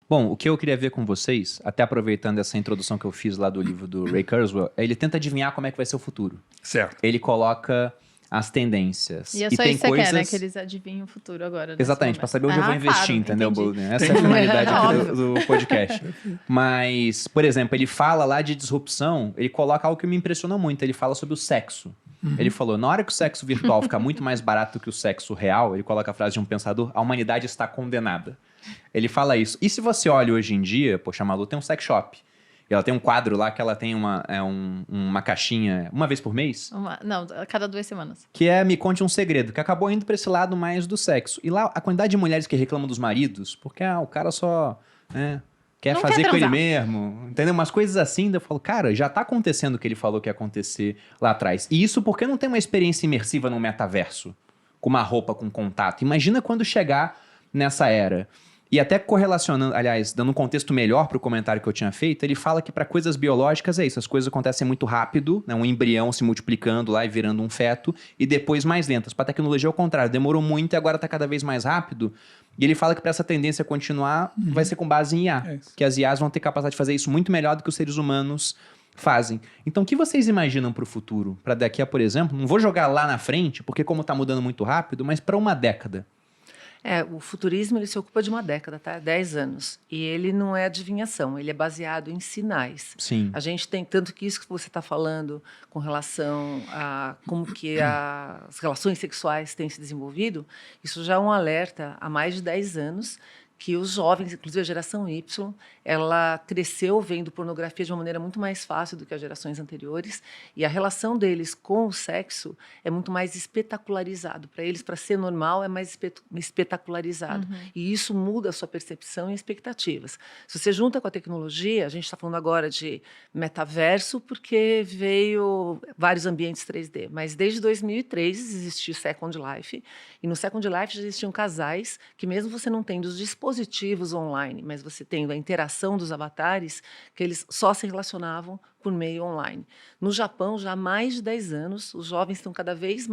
Bom, o que eu queria ver com vocês, até aproveitando essa introdução que eu fiz lá do livro do Ray Kurzweil, ele tenta adivinhar como é que vai ser o futuro. Certo. Ele coloca as tendências. E é E só tem isso que você quer, né? coisas... Que eles adivinhem o futuro agora, nesse Exatamente, para momento. saber onde eu vou investir, Claro, entendeu, entendi. Bolden? Essa é a finalidade aqui Óbvio. do podcast. Mas, por exemplo, ele fala lá de disrupção, ele coloca algo que me impressionou muito, ele fala sobre o sexo. Ele falou, na hora que o sexo virtual ficar muito mais barato que o sexo real, ele coloca a frase de um pensador, a humanidade está condenada. Ele fala isso. E se você olha hoje em dia, poxa, a Malu tem um sex shop. E ela tem um quadro lá que ela tem uma caixinha uma vez por mês. Não, a cada 2 semanas. Que é Me Conte um Segredo, que acabou indo pra esse lado mais do sexo. E lá, a quantidade de mulheres que reclamam dos maridos, porque o cara só quer Não fazer quer com ele transar. mesmo, entendeu? Umas coisas assim, eu falo, cara, já tá acontecendo o que ele falou que ia acontecer lá atrás. E isso porque não tem uma experiência imersiva no metaverso, com uma roupa, com contato. Imagina quando chegar nessa era. E até correlacionando, aliás, dando um contexto melhor para o comentário que eu tinha feito, ele fala que para coisas biológicas é isso, as coisas acontecem muito rápido, né? Um embrião se multiplicando lá e virando um feto, e depois mais lentas. Para a tecnologia é o contrário, demorou muito e agora está cada vez mais rápido. E ele fala que para essa tendência continuar, vai ser com base em IA, que as IAs vão ter capacidade de fazer isso muito melhor do que os seres humanos fazem. Então, o que vocês imaginam para o futuro? Para daqui a, por exemplo, não vou jogar lá na frente, porque como está mudando muito rápido, mas para uma década. O futurismo ele se ocupa de uma década, tá? 10 anos. E ele não é adivinhação, ele é baseado em sinais. Sim. A gente tem, tanto que isso que você está falando com relação a como que as relações sexuais têm se desenvolvido, isso já é um alerta há mais de 10 anos que os jovens, inclusive a geração Y, ela cresceu vendo pornografia de uma maneira muito mais fácil do que as gerações anteriores, e a relação deles com o sexo é muito mais espetacularizado. Para eles, para ser normal, é mais espetacularizado. E isso muda a sua percepção e expectativas. Se você junta com a tecnologia, a gente está falando agora de metaverso, porque veio vários ambientes 3D, mas desde 2003 existiu Second Life, e no Second Life já existiam casais que, mesmo você não tendo os dispositivos online, mas você tendo a interação dos avatares, que eles só se relacionavam por meio online. No Japão, já há mais de 10 anos, os jovens estão cada vez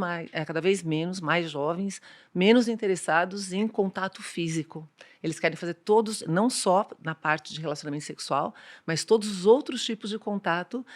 menos, mais jovens, menos interessados em contato físico. Eles querem fazer todos, não só na parte de relacionamento sexual, mas todos os outros tipos de contato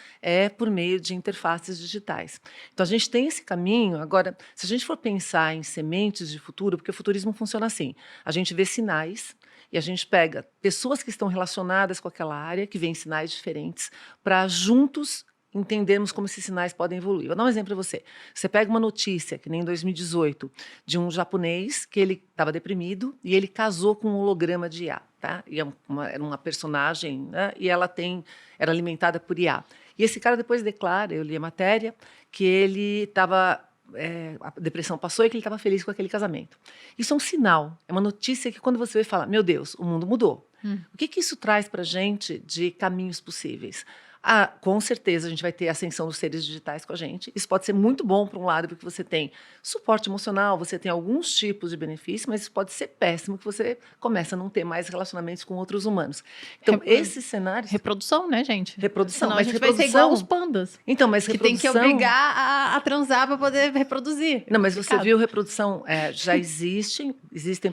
por meio de interfaces digitais. Então, a gente tem esse caminho. Agora, se a gente for pensar em sementes de futuro, porque o futurismo funciona assim, a gente vê sinais, e a gente pega pessoas que estão relacionadas com aquela área, que veem sinais diferentes, para juntos entendermos como esses sinais podem evoluir. Vou dar um exemplo para você. Você pega uma notícia, que nem em 2018, de um japonês que ele estava deprimido e ele casou com um holograma de IA. Tá? E era uma personagem, né? E ela era alimentada por IA. E esse cara depois declara, eu li a matéria, que ele estava... a depressão passou e que ele estava feliz com aquele casamento. Isso é um sinal, é uma notícia que quando você vê, fala, meu Deus, o mundo mudou. O que isso traz para a gente de caminhos possíveis? Com certeza a gente vai ter a ascensão dos seres digitais com a gente. Isso pode ser muito bom para um lado, porque você tem suporte emocional, você tem alguns tipos de benefícios, mas isso pode ser péssimo, que você começa a não ter mais relacionamentos com outros humanos. Então, esses cenários... Reprodução, né, gente? Reprodução. Senão Mas a gente vai ser igual os pandas. Então, mas que tem que obrigar a transar para poder reproduzir. Não, mas você viu, reprodução já existem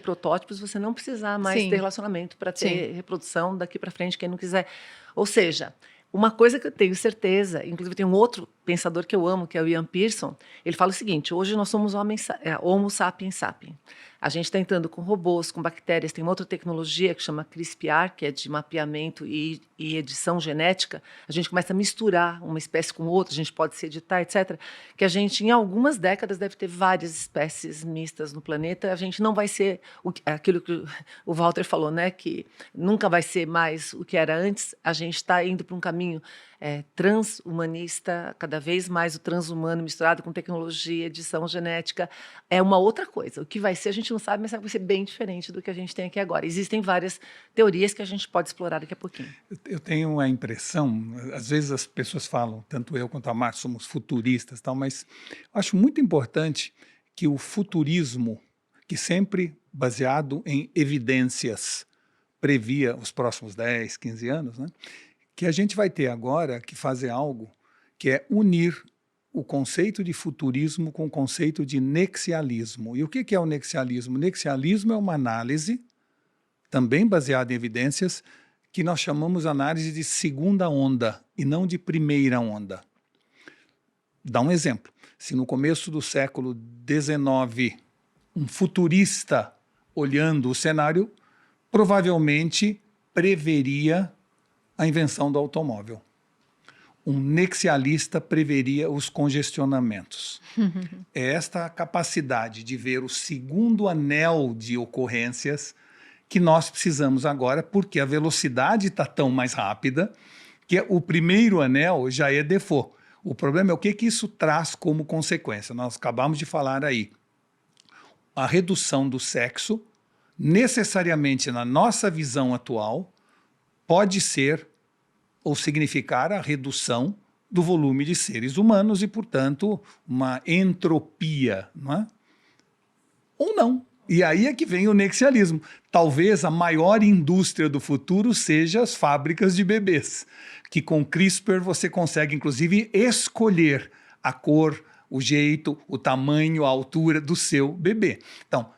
protótipos, você não precisar mais ter relacionamento para ter reprodução daqui para frente, quem não quiser. Ou seja, uma coisa que eu tenho certeza, inclusive tem um outro pensador que eu amo, que é o Ian Pearson, ele fala o seguinte, hoje nós somos Homo sapiens sapiens. A gente está entrando com robôs, com bactérias, tem uma outra tecnologia que chama CRISPR, que é de mapeamento e edição genética. A gente começa a misturar uma espécie com outra, a gente pode se editar, etc. Que a gente, em algumas décadas, deve ter várias espécies mistas no planeta. A gente não vai ser aquilo que o Walter falou, né? Que nunca vai ser mais o que era antes. A gente está indo para um caminho transhumanista, cada vez mais o transhumano misturado com tecnologia, edição genética, é uma outra coisa. O que vai ser, a gente não sabe, mas vai ser bem diferente do que a gente tem aqui agora. Existem várias teorias que a gente pode explorar daqui a pouquinho. Eu tenho a impressão, às vezes as pessoas falam, tanto eu quanto a Márcia somos futuristas, tal, mas eu acho muito importante que o futurismo, que sempre baseado em evidências, previa os próximos 10, 15 anos, né? Que a gente vai ter agora que fazer algo que é unir o conceito de futurismo com o conceito de nexialismo. E o que é o nexialismo? O nexialismo é uma análise também baseada em evidências, que nós chamamos análise de segunda onda e não de primeira onda. Dá um exemplo. Se no começo do século XIX, um futurista olhando o cenário, provavelmente preveria a invenção do automóvel. Um nexialista preveria os congestionamentos. É esta capacidade de ver o segundo anel de ocorrências que nós precisamos agora, porque a velocidade está tão mais rápida que o primeiro anel já é default. O problema é o que isso traz como consequência. Nós acabamos de falar aí. A redução do sexo, necessariamente na nossa visão atual, pode ser ou significar a redução do volume de seres humanos e, portanto, uma entropia, não é? Ou não. E aí é que vem o nexialismo. Talvez a maior indústria do futuro seja as fábricas de bebês, que com CRISPR você consegue, inclusive, escolher a cor, o jeito, o tamanho, a altura do seu bebê. Então,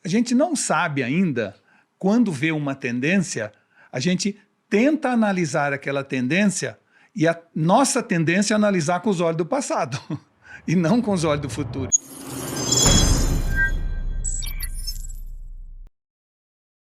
a gente não sabe ainda, quando vê uma tendência, a gente tenta analisar aquela tendência e a nossa tendência é analisar com os olhos do passado e não com os olhos do futuro.